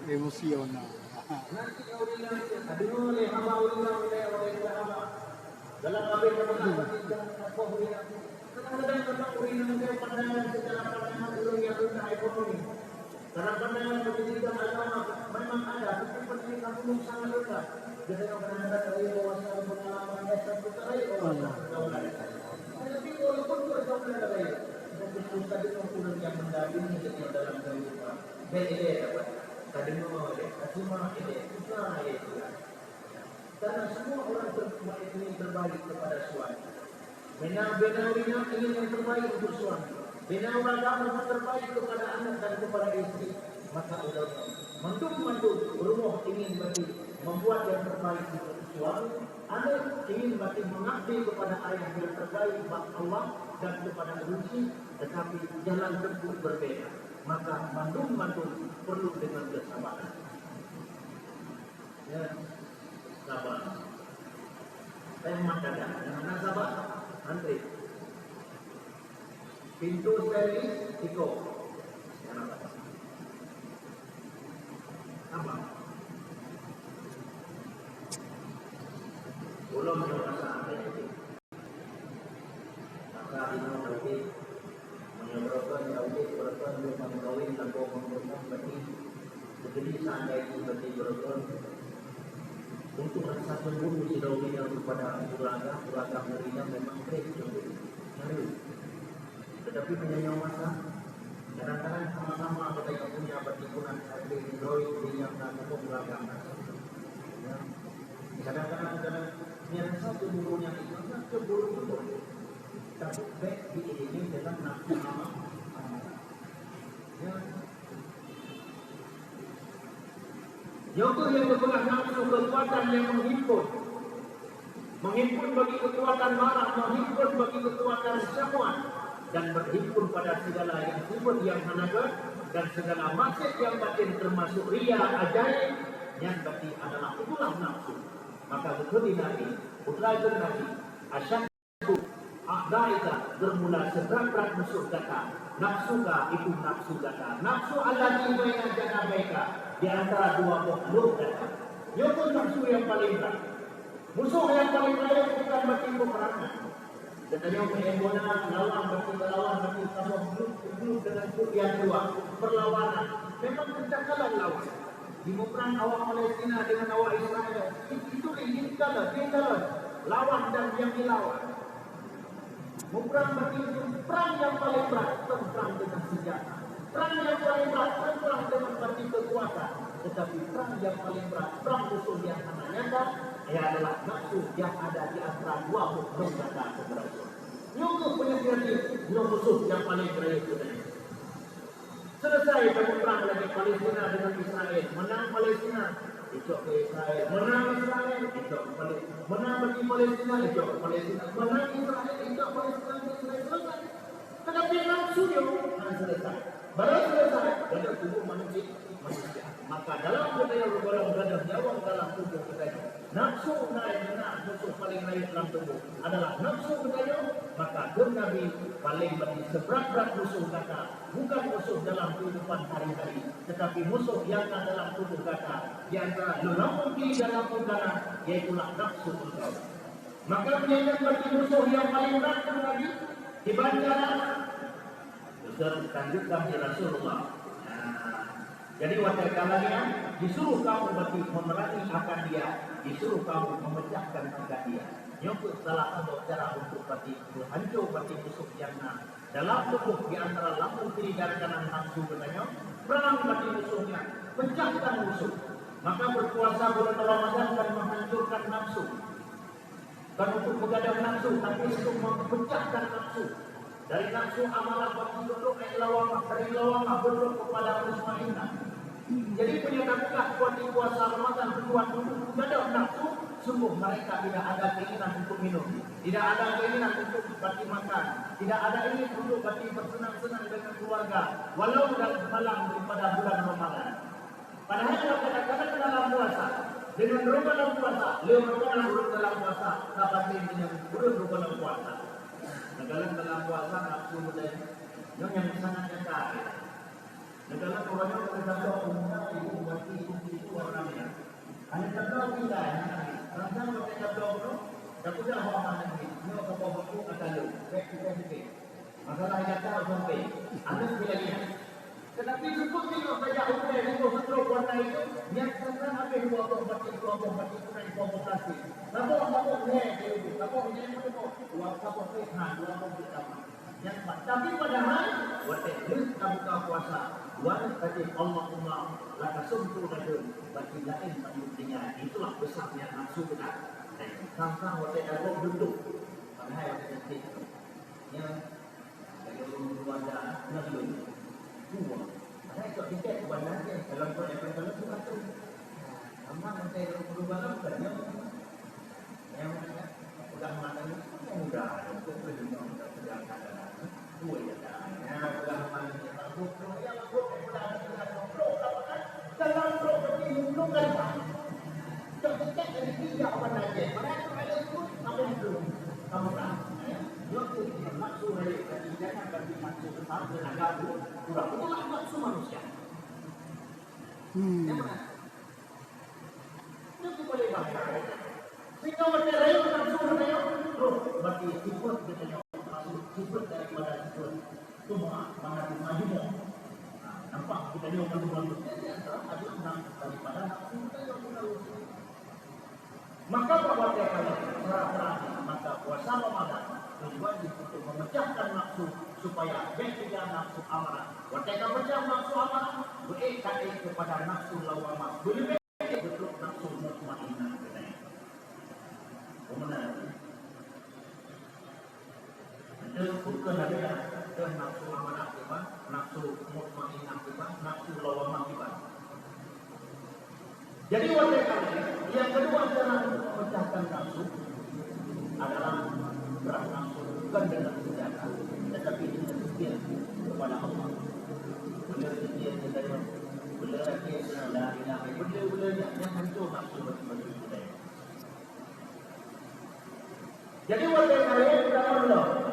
Emosional. Nanti kau bilang, tadi mulai hamba ulang oleh hamba. Dalam abid yang kau bilang, kadang-kadang memang ulang dia pandangan secara pandangan ulang yang rendah ekonomi. Karena pandangan pendidikan agama memang ada, tapi pendidikan umum sangat rendah. Jadi yang kadang-kadang dari wawasan pengalaman dasar kita lain, wawasan pergaulan. Tapi walaupun pergaulan lain, kita tadi ulang yang mendampingi ini dalam kehidupan. Beda dapat. Tadi mau cuma ini usaha itu. Karena semua orang ingin terbaik kepada suami. Benar-benar ingin yang terbaik untuk suami. Benar-benar yang terbaik kepada anak dan kepada istri. Maka udah mantu rumah ingin berarti membuat yang terbaik untuk suami. Anak ingin berarti mengabdi kepada ayah yang terbaik kepada Allah dan kepada rezeki. Tetapi jalan tempuh berbeda. Maka mantu perlu dengan kesabaran. Ya, sabar. Tema dadah, jangan sabar. Antri. Pintu steril, Iko. Kenapa? Apa? Belum merasa ada. Maka ini berarti menyebabkan Daudi berkata mengkawin tanpa menggunakan berarti jadi seandainya itu berarti berkata untuk rasa cemburu si Daudi yang kepada keluarga Maria memang baik cemburu. Tetapi penyayang masa kadang-kadang sama-sama kita punya pertimbangan harga Daudi yang mengaku beragam. Kadang-kadang rasa cemburunya itu cemburu itu. Tapi baik diiringi dengan nafsu amal. Ya. Yaitu yang bergerak nafsu kekuatan yang menghimpun bagi kekuatan marah, menghimpun bagi kekuatan syahwat, dan berhimpun pada segala yang sifat yang hanaga dan segala maksud yang batin termasuk ria ajaib yang berarti adalah itulah nafsu. Maka betul ini putra Nabi asyad Daika bermula seberat musuh kata nafsuka itu nafsu kata nafsu alladhi baina janabaika di antara dua makhluk kata yaitu nafsu yang paling berat. Musuh yang paling berat bukan berarti peperangan. Katanya menembona lawan berarti kamu belum dengan yang dua perlawanan. Memang kencangkalan lawan. Di perang awak Palestina dengan awak Israel itu ingin kalah lawan dan yang dilawan. Perang berarti perang yang paling berat, perang dengan senjata. Perang yang paling berat, perang dengan berarti kekuatan. Tetapi perang yang paling berat, perang musuh yang amat nyata, adalah nafsu yang ada di antara dua makhluk kata keberatan. Nyungguh punya diri, dua musuh yang paling berat itu. Selesai perang lagi Palestina dengan Israel, menang Palestina. Itu ke Israel, menang Israel, itu Palestina, menang bagi Palestina, itu Palestina, menang Israel, itu Palestina, selesai. Tetapi nafsu dia selesai. Baru selesai, ada tubuh manusia. Maka dalam budaya golong gadah jawab dalam tubuh kita, nafsu naik musuh paling naik dalam tubuh adalah nafsu budaya. Maka Nabi paling bagi seberat musuh kata bukan musuh dalam kehidupan hari-hari, tetapi musuh yang ada dalam tubuh kata di antara lelamun kiri dan lelamun kanan, yaitulah nafsu budaya. Maka menjadi bagi musuh yang paling berat lagi dibaca lanjutkan di Rasulullah. Jadi waktu kalanya disuruh kamu berarti memerangi akan dia, disuruh kamu memecahkan akan dia. Itu salah satu cara untuk berarti hancur berarti musuh yang dalam tubuh di antara lambung kiri dan kanan nafsu katanya. Perang berarti musuhnya, pecahkan musuh. Maka berpuasa bulan Ramadan dan menghancurkan nafsu. Bukan untuk mengadang nafsu, tapi untuk memecahkan nafsu. Dari nafsu amalah bagi bentuk lawamah, dari lawamah bentuk kepada mutmainnah. Jadi penyatakan kuat di puasa Ramadan berbuat untuk mengadang nafsu, sungguh mereka tidak ada keinginan untuk minum, tidak ada keinginan untuk berarti makan, tidak ada ingin untuk berarti bersenang-senang dengan keluarga, walau dalam malam daripada bulan Ramadan. Padahal kadang-kadang dalam puasa, dengan dalam puasa, lewat dalam puasa, dapat dengan dalam puasa. Dalam puasa nafsu budaya yang sangat nyata. Dalam Jangan orangnya terdapat umumnya ibu bagi itu orangnya. Hanya terdapat kita, rasa pakai terdapat itu, tak sudah orang lagi. Ini apa baku akan lu, baik kita sikit. Masalah yang tak sampai, anda sebelahnya. Tetapi cukup tengok saja umumnya itu stroke warna itu, yang sekarang ada dua kompetisi kurang kompetisi. Lapor ni, lapor ni mana tu? Lapor Tuhan, lapor kita. Yang tapi padahal waktu buka puasa, waktu tadi Allahumma laka sumtu ladun, bagi lain pentingnya itulah besarnya nafsu kita. Sama-sama waktu ada duduk, padahal waktu nanti yang bagi orang keluarga nabi dua. Ada itu tiket kebanyakan yang dalam proyek kalau tu satu. Sama nanti orang keluarga banyak yang pegang mata ni mudah untuk berjuang untuk pegang mata. Boleh tak? Yang pegang mata ni aku yang aku pegang dalam properti bukan apa. Tak tiket dari tiga orang aja. Mereka ada itu apa itu? Kamu tak? Waktu kita masuk dari jangan bagi masuk ke dalam tenaga itu, kurang itulah nafsu manusia. Itu boleh bahaya. Sehingga mereka raya nafsu raya, terus bagi sifat kita masuk sifat daripada sifat semua mana maju. Nampak kita ni orang berlalu. Ada enam daripada nafsu kita maka pada kali maka puasa Ramadan tujuan untuk memecahkan nafsu supaya tidak nafsu amarah. Ketika pecah nafsu amarah, berkait kepada nafsu lawamah. Boleh betul nafsu mutmainnah. Kemudian itu bukan ada nafsu amarah kita, nafsu mutmainnah kita, nafsu lawamah kita. Jadi wajah kali yang kedua adalah memecahkan nafsu adalah perang nafsu bukan dengan senjata, tetapi dengan setia kepada Allah. Beliau setia kepada beliau setia kepada ilahi. Beliau yang hancur nafsu bagi kita. Jadi wajah kali adalah Allah.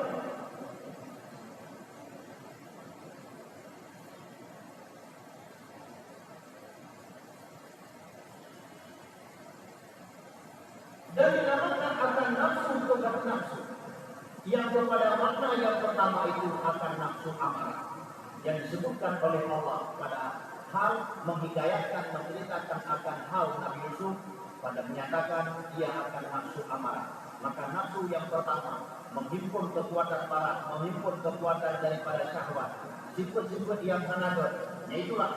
Dan dinamakan akan nafsu kepada nafsu. Yang kepada makna yang pertama itu akan nafsu amarah. Yang disebutkan oleh Allah pada hal menghidayahkan, menceritakan akan hal Nabi Yusuf pada menyatakan ia akan nafsu amarah. Maka nafsu yang pertama menghimpun kekuatan marah, menghimpun kekuatan daripada syahwat. Sifat-sifat yang hanagat, yaitulah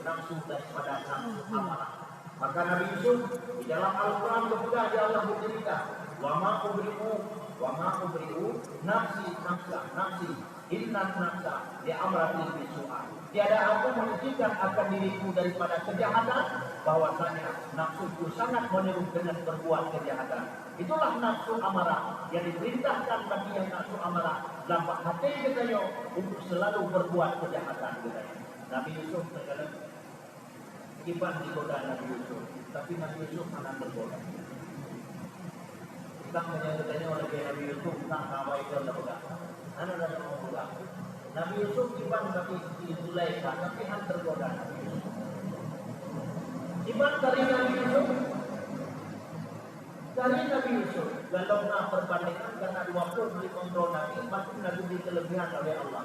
nafsu daripada nafsu amarah. Maka Nabi Yusuf di dalam Al-Quran juga dia Allah bercerita, wa ma ubri'u nafsi inna nafsa li amratin bisu'a. Tiada aku mensucikan akan diriku daripada kejahatan, bahwasanya nafsuku sangat menyeru dengan berbuat kejahatan. Itulah nafsu amarah yang diperintahkan bagi yang nafsu amarah dalam hati kita untuk selalu berbuat kejahatan kita. Nabi Yusuf terkadang Iban digoda Nabi Yusuf, tapi Nabi Yusuf mana tergoda. Kita menyebutnya oleh Nabi Yusuf tentang kawai dan lembaga. Mana ada lembaga. Nabi Yusuf Iban bagi Zulaikha, tapi han tergoda Nabi Yusuf. Iban dari Nabi Yusuf, kalau nak perbandingan karena 20 dikontrol Nabi, pasti Nabi dikelebihan oleh Allah.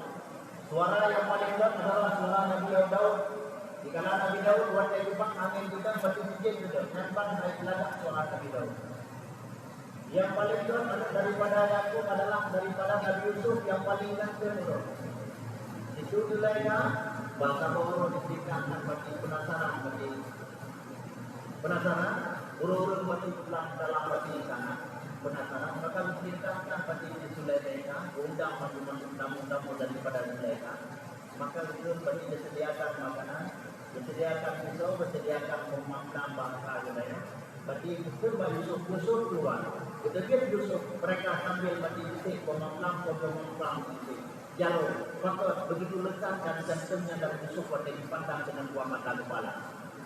Suara yang paling kuat adalah suara Nabi Daud. Jika Nabi Daud buat kehidupan angin kita pasti bikin sudah nampak naik ladak suara Nabi Daud. Yang paling kuat daripada Yakub adalah daripada Nabi Yusuf yang paling ganteng itu. Itu Zulaikha bahasa Roh ditingkatkan bagi penasaran, urut-urut bagi pulang dalam bagi sana penasaran maka ditingkatkan bagi Zulaikha, undang masuk tamu-tamu daripada Zulaikha. Maka itu bagi disediakan makanan, disediakan pisau, disediakan pemakaman bangsa budaya. Bagi itu bagi Yusuf keluar. Ketika Yusuf mereka sambil bagi bisik pemakaman bisik jalur. Maka begitu lekat dan jantungnya dari Yusuf pada dipandang dengan dua mata kepala.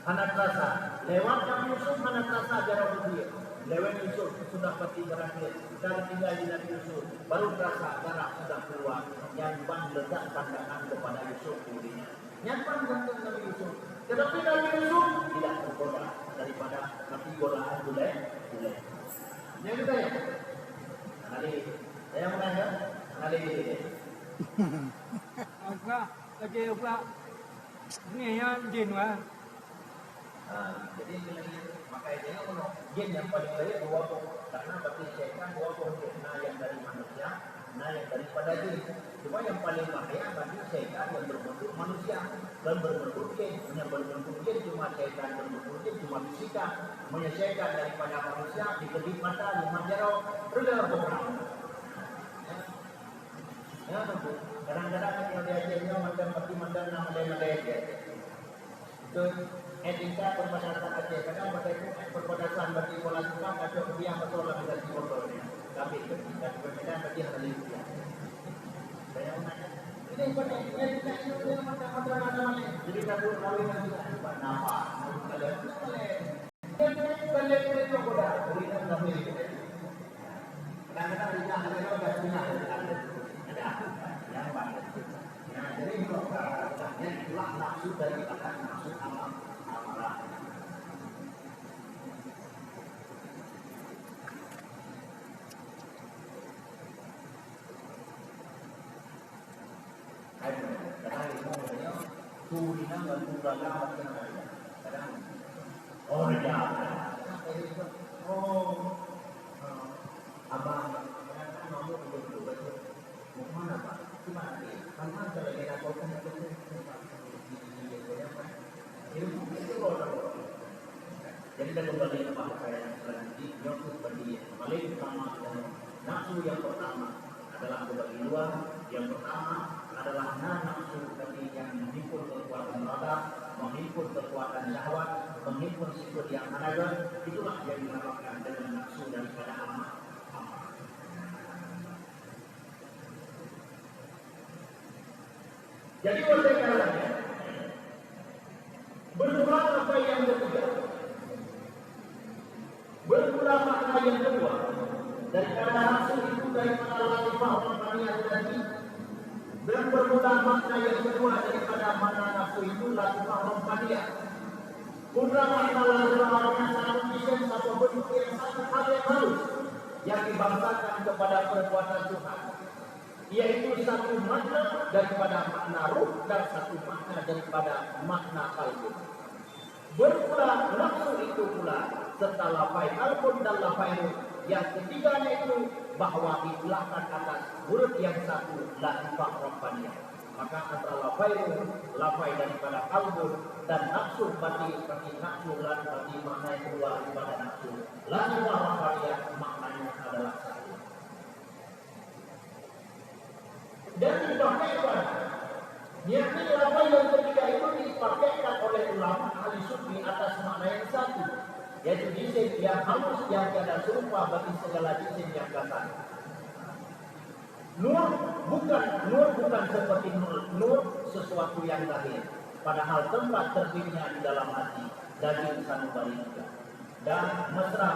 Anak rasa lewat Nabi Yusuf, anak rasa jarak dia. Lewat Yusuf sudah pasti berakhir. Dan tinggal di Nabi Yusuf baru rasa darah sudah keluar. Yang ban letak pandangan kepada Yusuf dirinya. Nyaman ganteng Nabi Yusuf. Tetapi Nabi Yusuf tidak tergoda daripada nanti godaan bule. Yang kita ya. Kali saya menanya kali ini. Agak lagi agak ni yang jenwa. Jadi maka itu jin yang paling baik dua karena bagi syaitan dua nah yang dari manusia, nah yang daripada jin. Cuma yang paling bahaya bagi syaitan yang berbentuk manusia dan berbentuk jin. Yang berbentuk jin cuma syaitan berbentuk jin cuma bisikan, menyelesaikan daripada manusia dikedip mata, lima jaro, sudah berperang. Ya, kadang-kadang yang diajarnya macam macam nama dia. Itu etika perbatasan Aceh. Kadang perbatasan bagi bola suka kacau dia betul lah bisa dikontrolnya. Tapi ketika perbedaan bagi hari dia. Saya menanya, ini pada etika itu macam-macam ada mana? Jadi kabur kawin nanti apa? Nama, kalian kalian coba berikan kami. Kadang-kadang dia ada juga punya ada yang banyak. Jadi kalau katanya itulah nafsu daripada nafsu amarah. Kadang itu namanya turina dan turana macam mana? Kadang oh ya, abang kadang kamu betul-betul mau mana pak? Gimana dia? Karena kalau dia lakukan itu jadi kita kembali ke bahasa yang selanjutnya yaitu bagi paling utama dan nafsu yang pertama adalah bagi luar, yang pertama adalah nafsu bagi yang menghimpun kekuatan roda, menghimpun kekuatan syahwat, menghimpun sifat yang ada, itulah yang dinamakan dengan nafsu daripada amal. Jadi oleh karenanya berulang apa yang ketiga, berulang makna yang kedua daripada nafsu itu daripada latifah rohaniah tadi, dan berulang makna yang kedua daripada makna nafsu itu latifah rohaniah. Berulang makna latifah rohaniah satu desain satu bentuk yang satu hal yang halus yang dibangsakan kepada perbuatan Tuhan. Yaitu satu makna daripada makna ruh dan satu makna daripada makna kalbu. Berpula nafsu itu pula serta lafai kalbun dan lafai ruh. Yang ketiganya itu bahwa dijelaskan atas huruf yang satu latifah rabbaniyah. Maka antara lafai ruh, lafai daripada kalbu dan nafsu bagi nafsu lan bagi makna yang kedua daripada nafsu latifah rabbaniyah maknanya adalah satu. Dan dipakaikan, yakni apa yang ketiga itu dipakaikan oleh ulama ahli sufi atas makna yang satu, yaitu jisim yang halus yang tiada serupa bagi segala jisim yang kasar. Nur bukan seperti nur sesuatu yang lahir, padahal tempat terbitnya di dalam hati daging sanubari juga. Dan mesra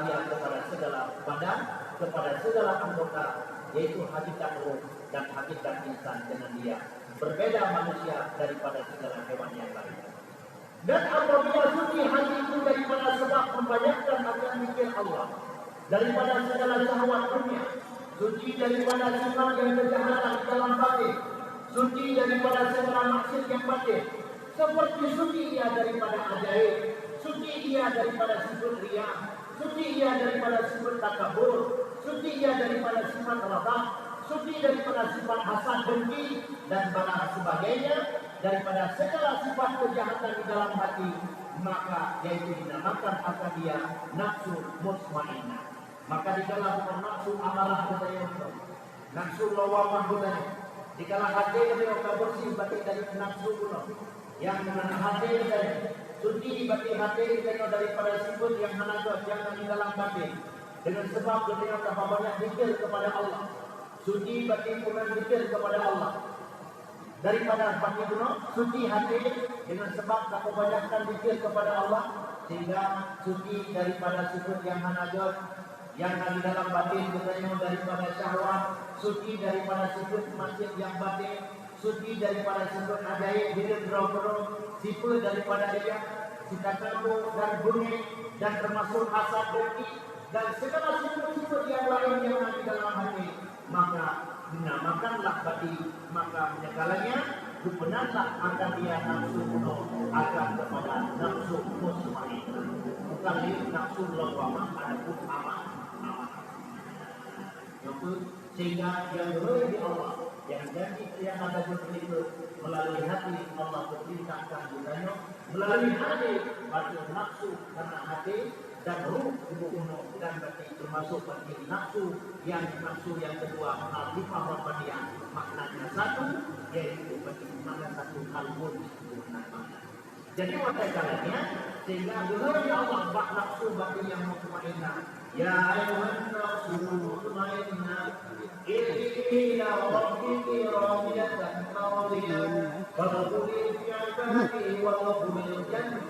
ia kepada segala badan, kepada segala anggota, yaitu hakikat ruh dan hakikat insan dengan dia. Berbeda manusia daripada segala hewan yang lain. Dan apabila suci hati itu daripada sebab membanyakkan akan mikir Allah, daripada segala syahwat dunia, suci daripada sifat yang kejahatan di dalam batin, suci daripada segala maksud yang batin, seperti suci ia daripada ajaib, suci ia daripada sifat riya, suci ia daripada sifat takabur, suci ia daripada sifat rabah, suci daripada sifat hasad dengki dan balas sebagainya, daripada segala sifat kejahatan di dalam hati, maka yaitu dinamakan akan dia nafsu mutmainnah. Maka dikala bukan nafsu amarah katanya, nafsu lawamah katanya, dikala hati katanya bersih batin dari nafsu kuno, yang dengan hati katanya suci batin hati katanya daripada sifat yang hanagat yang di dalam batin, dengan sebab katanya tambah banyak zikir kepada Allah. Suci batin bukan zikir kepada Allah. Daripada batin kuno, suci hati dengan sebab tak kebanyakan zikir kepada Allah, sehingga suci daripada sifat yang hanagat yang di dalam batin katanya daripada syahwat, suci daripada sifat maksiat yang batin, suci daripada sifat ajaib bila berobro, sifat daripada dia, kita tahu dan bunyi dan termasuk hasad dengki dan segala sifat-sifat yang lain yang ada di dalam hati, maka dinamakanlah bati, maka menyegalanya bukanlah akan dia nafsu kuno, akan kepada nafsu mutmainnah, bukan nafsu lawamah adapun amat. Sehingga yang boleh di Allah, yang janji yang ada itu melalui hati Allah perintahkan budaya, melalui hati batu nafsu karena hati dan ruh tubuh dan berarti termasuk bagi nafsu yang kedua al-lifah wal-badiyah, maknanya satu, yaitu bagi makna satu kalbun. Jadi watakkalanya sehingga boleh di Allah bak nafsu bagi yang mutmainnah. Ya ayuhan nafsu mutmainnah إلى ربك راضية مرضية فادخلي في عبادي وادخلي الجنة.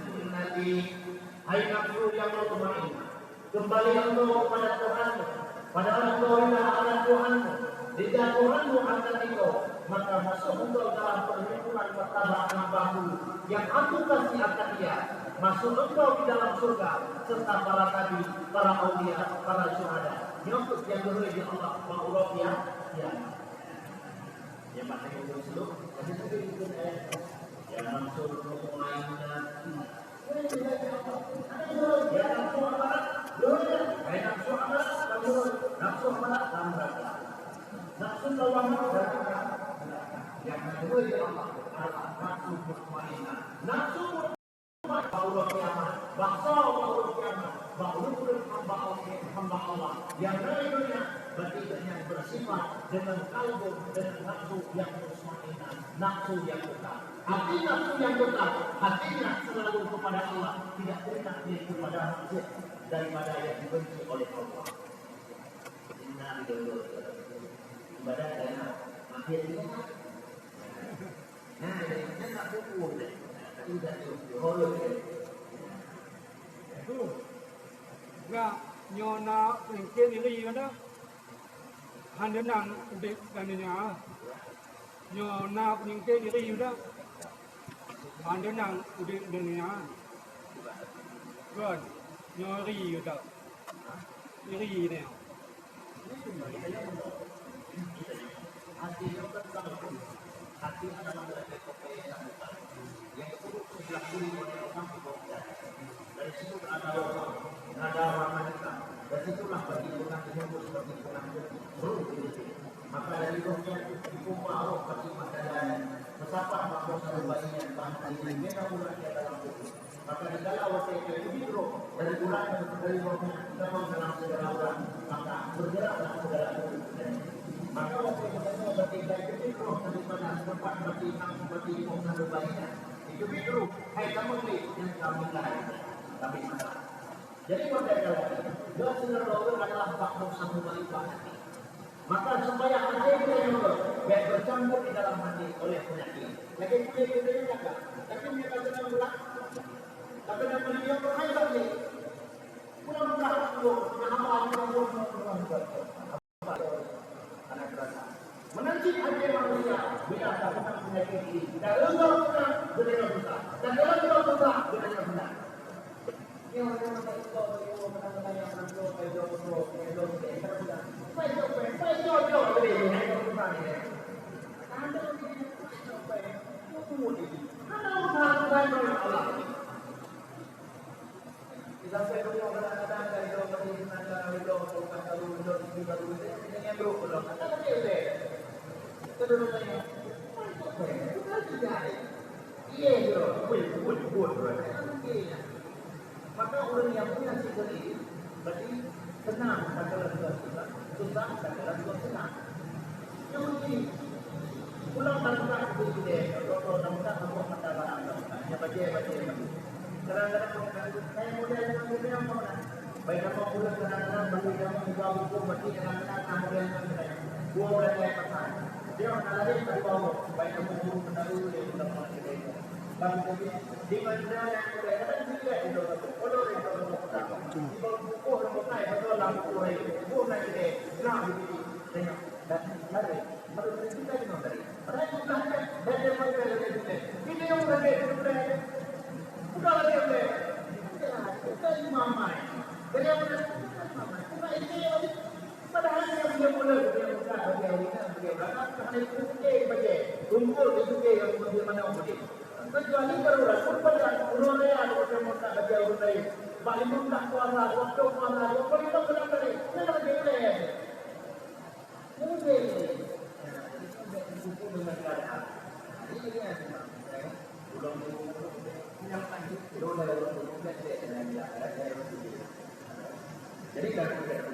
Hai nafsu yang mutmainnah, kembali engkau pada Tuhanmu, pada engkau akan Tuhanmu, dijatuhanmu akan engkau, maka masuk engkau dalam perlindungan martabat hamba-Mu yang aku kasih akan dia. Masuk engkau di dalam surga serta para nabi, para aulia, para syuhada. Nyokut yang boleh di Allah ma'uruf ya. Ya maknanya itu dulu. Tapi itu ikut ya langsung mutmainnah. Ya nafsu amarat, nafsu amarat tambah. Nafsu lawamah tambah. Yang boleh di Allah adalah nafsu mutmainnah. Nafsu ma'uruf kiamat, baksa ma'uruf kiamat, ma'uruf hamba Allah yang lainnya berarti yang bersifat dengan kalbu, dengan nafsu yang mutmainnah, nafsu yang tetap. Hati nafsu yang tetap, hatinya selalu kepada Allah, tidak pernah kepada manusia daripada yang dibenci oleh Allah. Inna lillahi ibadah dan akhir itu. Nah, ini tak pukul deh. Tidak diholok deh. Itu nggak nyona mungkin ini kan dah. Hanya nang udah kandinya. Nyona mungkin ini udah. Hanya nang udah dunia. Kan nyori udah. Iri ni. Hati adalah kekayaan yang perlu dilakukan oleh orang beribadah. Dari situ ada wanita. Dari situlah bagi orang yang seperti orang beruh. Maka dari rohnya dikumpul roh bagi makanan. Mesapa maka sebaiknya bahkan ini mereka mulai dalam tubuh. Maka di dalam waktu itu roh dari bulan dari rohnya kita dalam segala orang maka bergeraklah segala tubuh. Maka waktu itu berarti dari roh daripada tempat berarti orang berbaiknya. Itu biru, hai kamu ni yang kami lain. Tapi mana? Jadi pada kali dua sinar roh adalah faktor satu ibadah. Maka supaya hati kita yang baik bercampur di dalam hati oleh penyakit. Lagi kita juga tak. Tapi mereka sedang berak. Tapi dalam dia bermain lagi. Pulang berak dulu. Nama anak rasa. Menanti hati manusia bila dapat penyakit ini. Dan engkau benar benar benar. Dan kalau engkau benar benar benar. Ini orang yang kita benar-benar yang berdoa berdoa. Maka orang yang punya sikap ini berarti senang adalah juga susah adalah juga senang. Yang ini pulang tanpa itu dia kalau nampak nampak mata barang ya baca. Kadang-kadang saya mudah dengan mudah mana. Baik apa pula kadang-kadang bagi kamu juga hukum berarti kadang-kadang kamu yang gua boleh pesan. Dia kalau dia tadi bawa baik kamu guru pendahulu dia sudah mulai itu. Bagi di mana yang kadang-kadang juga itu kalau dia di bawah buku nombor naik atau lampu naik buku naik dia nak begini tengok dan lari baru kita di mana dari. Ada juga Dari mana dia? Ini yang lagi boleh. Bukan lagi boleh. Kita imamai. Dari mana? Bukan ini yang padahal dia boleh dia bukan dia berangkat kerana itu baca. Kumpul itu yang dia mana boleh. Kecuali kalau pun pada urunnya ada macam baca urunnya. Balik pun tak kuasa, waktu kuasa, waktu itu kenapa ni? Kenapa dia boleh? Boleh. Buku dengan keadaan. Ini dia semua. Ulang yang lanjut. Jadi kan tidak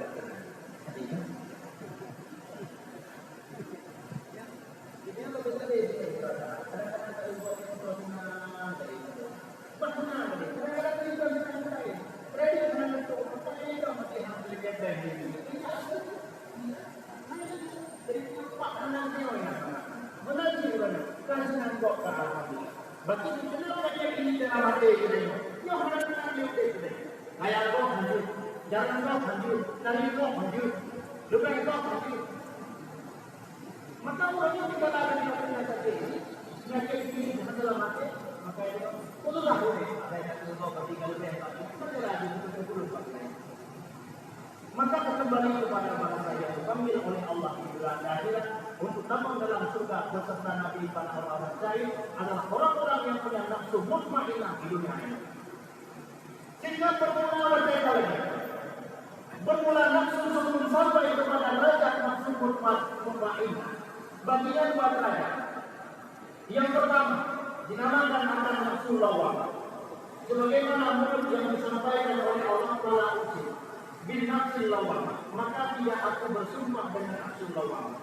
Bagi kenapa dia ini dalam hati ini? Yang benar-benar dia ini. Ayat kau hancur, jalan kau hancur, tali kau hancur, luka kau hancur. Maka orang yang tidak ada di dalam hati ini, penyakit ini dalam hati, maka itu pululah boleh. Ada yang kau ketika lebih baik, mana lagi puluh pakai. Maka kembali kepada bahasa yang dipanggil oleh Allah di bulan akhirat untuk tampang dalam surga beserta Nabi para orang-orang cair adalah orang-orang yang punya nafsu mutmainnah di dunia ini. Sehingga bermula berbeda lagi. Bermula nafsu sebelum sampai kepada derajat nafsu mutmainnah. Bagian dua derajat. Yang pertama dinamakan akan nafsu lawwamah. Sebagaimana menurut yang disampaikan oleh Allah Taala usil. Bin nafsil lawwamah, maka dia aku bersumpah dengan nafsu lawwamah.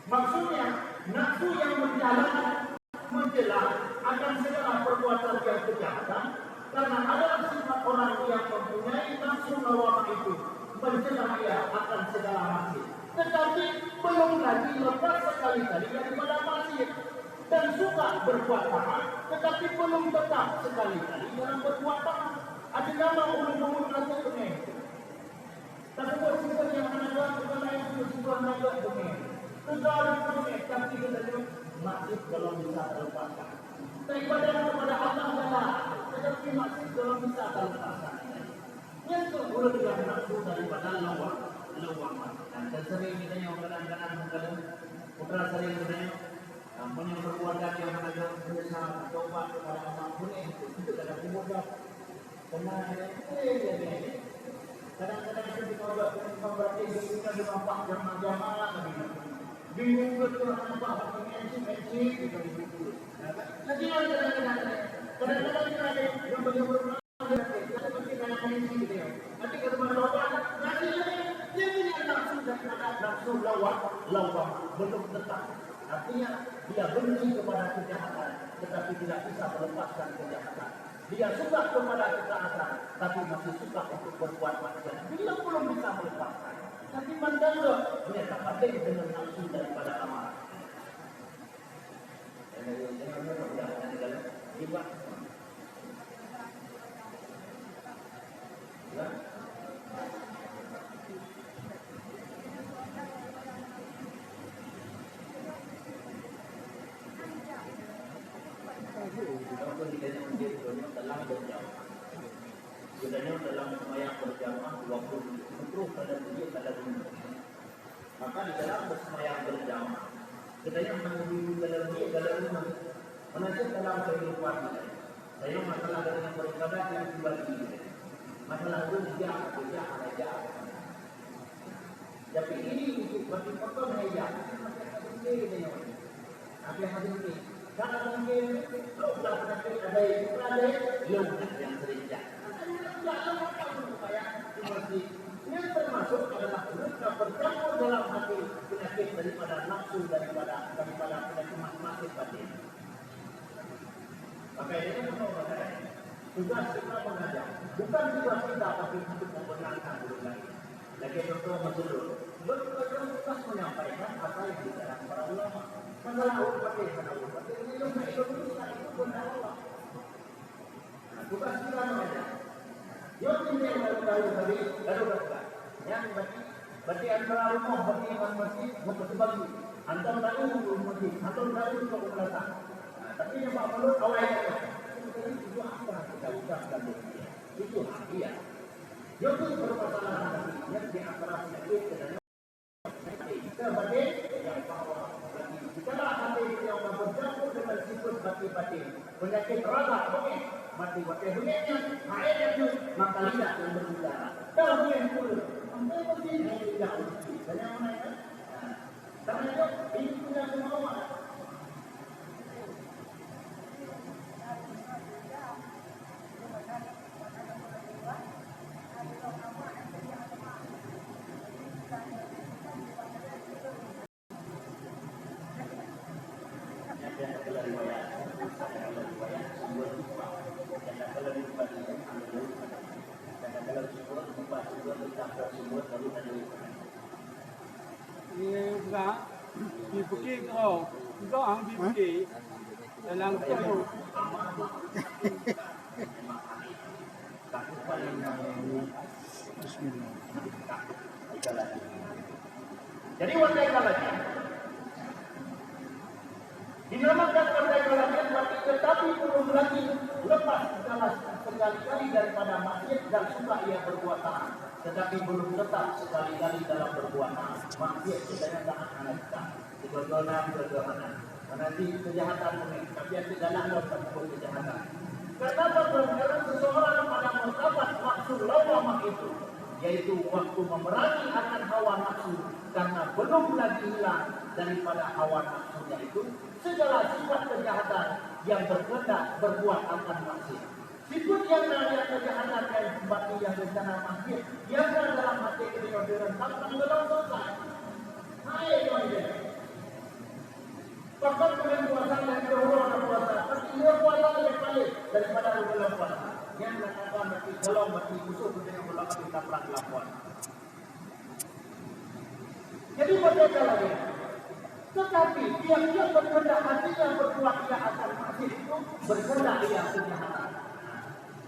Maksudnya nafsu yang mencela akan segala perbuatan yang kejahatan, karena ada sifat orang yang mempunyai nafsu lawwamah itu mencela dia akan segala maksiat. Tetapi belum lagi lepas sekali-kali daripada maksiat dan suka berbuat taat, tetapi belum tetap sekali-kali dalam berbuat taat. Ada nama ulun-ulun atau pengen. Tapi sifat yang menegak kepada itu sifat menegak pengen. Segala pengen, tapi kita masih belum bisa terlepaskan. Daripada kepada Allah adalah, tetapi masih belum bisa terlepaskan. Yang kedua yang nafsu daripada lawwamah. Dan sering kita yang kadang-kadang putra sering bertanya, punya perbuatan yang menegak berusaha bertobat kepada Allah boleh itu dalam kemudah. Karena ini. Kadang-kadang kita dikobat dengan berarti kita nampak jamaah bingung betul nampak menci kita bingung. Lagi kadang-kadang kita ada yang berbuat kita mesti dalam menci gitu ya. Nanti kalau bertobat nanti dia punya nafsu dan ada nafsu lawwamah belum tetap. Artinya dia benci kepada kejahatan tetapi tidak bisa melepaskan kejahatan. Dia suka kepada ketaatan, tapi masih suka untuk berbuat maksiat. Dia belum bisa melepaskan. Tapi mandangga dia tak pandai dengan nafsu daripada amal. Sebenarnya dalam sembahyang berjamaah 20 pada dia pada dunia. Maka di dalam sembahyang berjamaah, kita yang menunggu dalam dia dalam rumah, menajak dalam kehidupan kita. Saya masalah dengan beribadah yang dibagi kita. Masalah itu dia. Tapi ini untuk bagi potong meja. Apa yang ada ini? Karena mungkin kalau ada yang serinjak. Yang termasuk adalah mereka bercampur dalam hati penyakit daripada nafsu daripada penyakit masing-masing batin. Maka ini menurut tugas kita mengajar, bukan tugas kita tapi untuk membenarkan dulu lagi. Lagi contoh masyhur, bertugas menyampaikan apa yang dijelaskan para ulama. Masalah umat ini itu benar Allah. Tugas kita mengajar. Yang ini yang baru tadi, lalu berkata, yang berarti antara rumah bagi masjid berbagi. Antum tahu mungkin, antum tahu untuk pemelasan. Tapi yang Pak Menurut awalnya itu apa kita ucapkan dia? Itu hak dia. Itu permasalahan yang di antara penyakit dan kita bagi yang bahawa jikalau hati yang bercampur dengan sifat batin-batin penyakit raga, okey, mati wakil bunyinya, air itu maka lidah yang berbicara. Kalau dia yang pula, sampai mesti dia tidak mesti. Banyak mana ya? Karena itu ini punya kemauan. Di Bukit kau ang di Bukit dalam tu. Jadi merdeka lagi dinamakan merdeka lagi tetapi belum lagi lepas sekali-kali daripada maksiat dan suka ia berbuat taat, tetapi belum tetap sekali-kali dalam berbuat taat. Maksiat sebenarnya sangat aneh. Kejahatan, nanti kejahatan ini, tapi yang tidak ada satu kejahatan. Kenapa? Karena seseorang pada mendapat maksud lawamah itu, yaitu waktu memerangi akan hawa nafsu, karena belum lagi hilang daripada hawa nafsunya itu segala sifat kejahatan yang berkehendak berbuat akan maksiat. Sifat yang dari kejahatan yang bagi yang rencana maksiat, yang dalam hati ketika direntangkan dalam selesai. Hai tuan-tuan. Bahkan dengan puasa yang kedua ada puasa, pasti dia puasa lebih baik daripada bulan puasa. Yang mengatakan mati gelong, mati busuk dengan bulan kita perang lakukan. Jadi merdeka lagi. Tetapi tiap-tiap berkehendak hatinya berbuat ia akan maksiat itu berkehendak ia kejahatan.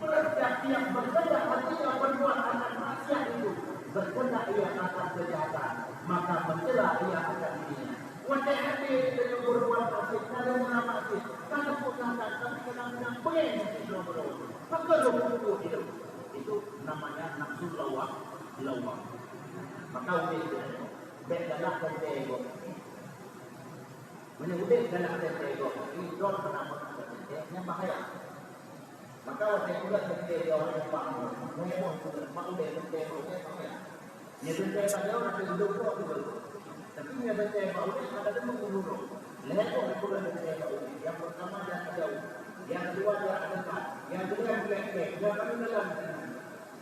Tiap-tiap berkehendak hatinya berbuat akan maksiat itu berkehendak ia akan kejahatan, maka mencela ia akan dirinya. Wajah hati dengan berbuat maksiat, kalau mengenal maksiat, kalau pusatkan, tapi kadang-kadang pengen mesti berbuat. Maka lupa hidup. Itu namanya nafsu lawak. Maka udah bedalah dan ego. Menyebut dalam dan ego. Ini dua penama yang bahaya. Maka wajah juga dan ego yang paham. Memang sudah mau dan ego yang bahaya. Nyebut pada orang yang hidup itu. Tapi yang saya bawa ini ada menurut. Lihat kok ada saya bawa. Yang pertama dia jauh, yang kedua dia dekat, yang ketiga black, yang dalam.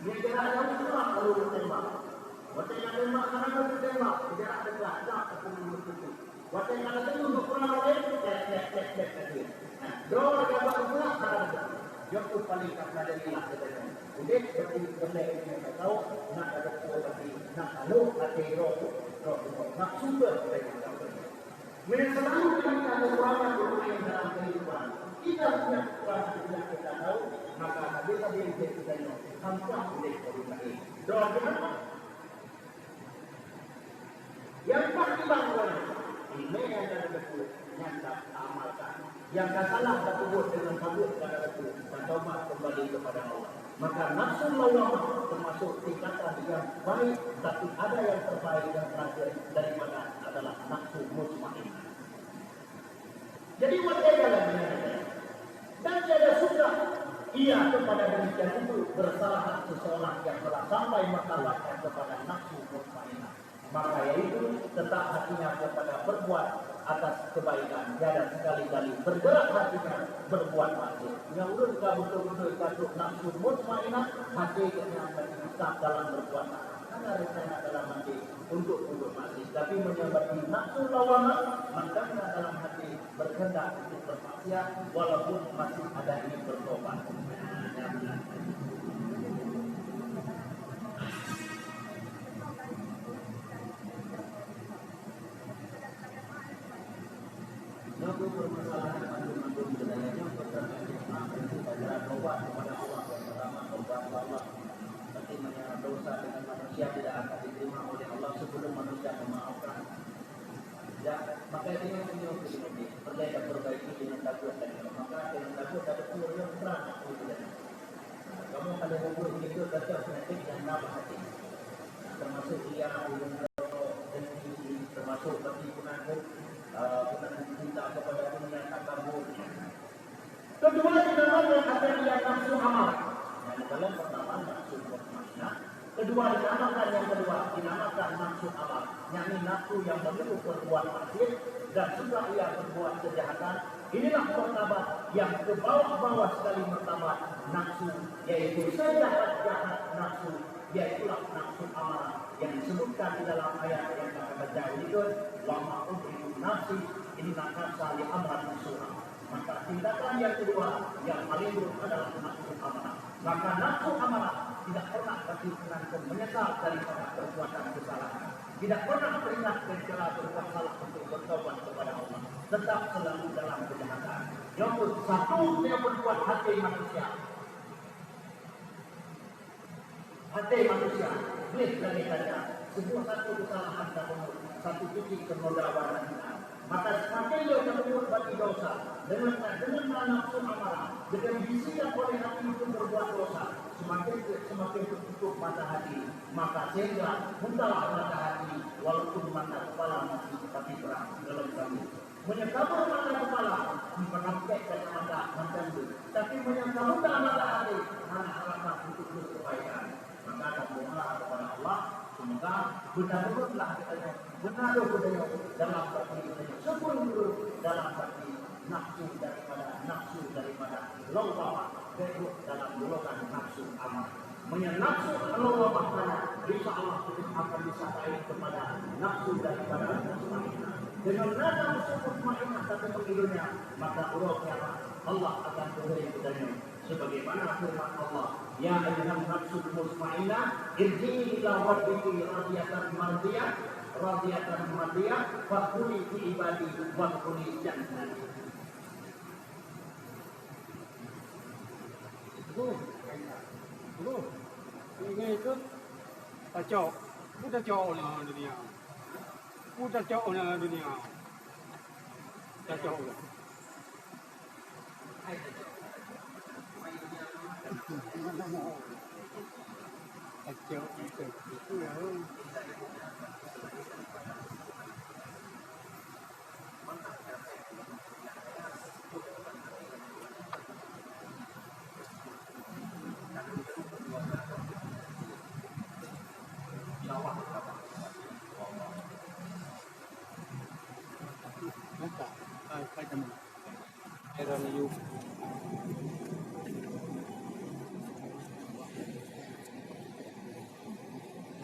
Yang ketiga ada semua kalau tembak. Waktu yang tembak karena kalau tembak tidak ada dekat, tak ketemu itu. Waktu yang ada itu untuk kurang lain, black tadi. Dua dia bawa pula ada. Jauh paling karena dari lah katanya. Udah seperti black yang tahu nak ada seperti nak lalu ada nak sumber mereka. Mereka selalu kita kekurangan bermain dalam kehidupan. Kita punya kekurangan yang kita tahu, maka habis yang kita ini hampa boleh bermain. Doa kita. Yang pasti bangun ini yang ada betul nyata amalkan. Yang salah tersebut dengan kabur pada betul dan taubat kembali kepada Allah. Maka nafsu lawamah termasuk tingkatan yang baik, tapi ada yang terbaik dan terakhir daripada adalah nafsu mutmainnah. Jadi merdeka lagi dan tidak sudah ia kepada demikian itu bersalah seseorang yang telah sampai martabatnya kepada nafsu mutmainnah. Maka yaitu tetap hatinya kepada berbuat atas kebaikan, dan sekali-kali bergerak hatinya berbuat maksiat. Yang urut betul-betul kasut nafsu mutmainnah, hati kenyang dan tetap dalam berbuat karena rencana dalam hati untuk maksiat. Tapi menyebabkan nafsu lawamah, maka dalam hati berkehendak untuk bermaksiat walaupun masih ada ingin bertobat. Yang bermasalah dengan budayanya bertanya tobat kepada Allah yang pertama tobat Allah. Tapi dosa dengan manusia tidak akan diterima oleh Allah sebelum manusia memaafkan. Ya, ada yang terang. Kamu kalau hubung itu tetap penyakit yang nama hati. Termasuk dia termasuk bagi punahku cinta kepada dunia takabur. Kedua dinamakan ada yang nafsu amal. Yang dalam pertama nafsu mutmainnah. Kedua dinamakan yang kedua dinamakan nafsu amal. Yakni nafsu yang menyuruh berbuat maksiat dan juga ia berbuat kejahatan. Inilah martabat yang ke bawah-bawah sekali martabat nafsu, yaitu sejahat jahat nafsu, yaitulah nafsu amal yang disebutkan di dalam ayat yang kita baca ini wa ma'udhu nafsi ini nafsa li amran surah. Maka tindakan yang kedua yang paling buruk adalah nafsu amal. Maka nafsu amal tidak pernah berkenan menyesal daripada perbuatan kesalahan. Tidak pernah teringat mencela berbuat salah untuk bertobat kepada Allah. Tetap selalu dalam kejahatan. Yang satu yang berbuat hati manusia. Hati manusia, boleh lagi saja. Sebuah satu kesalahan kamu, satu titik kenodawan dan hina. Maka semakin dia berbuat bagi dosa, dengan nafsu amarah, dengan bisikan oleh hati itu berbuat dosa, semakin tertutup mata hati. Maka sehingga bukalah mata hati, walaupun mata kepala masih tetapi terang dalam kami. Menyekabur mata kepala, menampek kacamata macam itu. Tapi menyekabur mata hati, mana harapan untuk berkebaikan. Maka ada doa kepada Allah, semoga benar-benarlah kita benar dalam hati kita, sepenuh dalam hati nafsu daripada lawabah, beruk dalam golongan nafsu amal. Nafsu lawabah mana? Insya Allah kita akan disampaikan kepada nafsu daripada mutmainnah. Dengan nada mutmainnah kata pengilmunya, maka urutnya Allah akan beri kepadanya. Sebagaimana firman Allah, ya ayyuhan nafsul mutmainnah irji'i ila rabbiki radiyatan mardiyah fadkhuli fi ibadi wadkhuli jannati. Ini itu kacau, udah jauh lah dunia, udah jauh lah dunia, kacau lah. Kacau itu ya.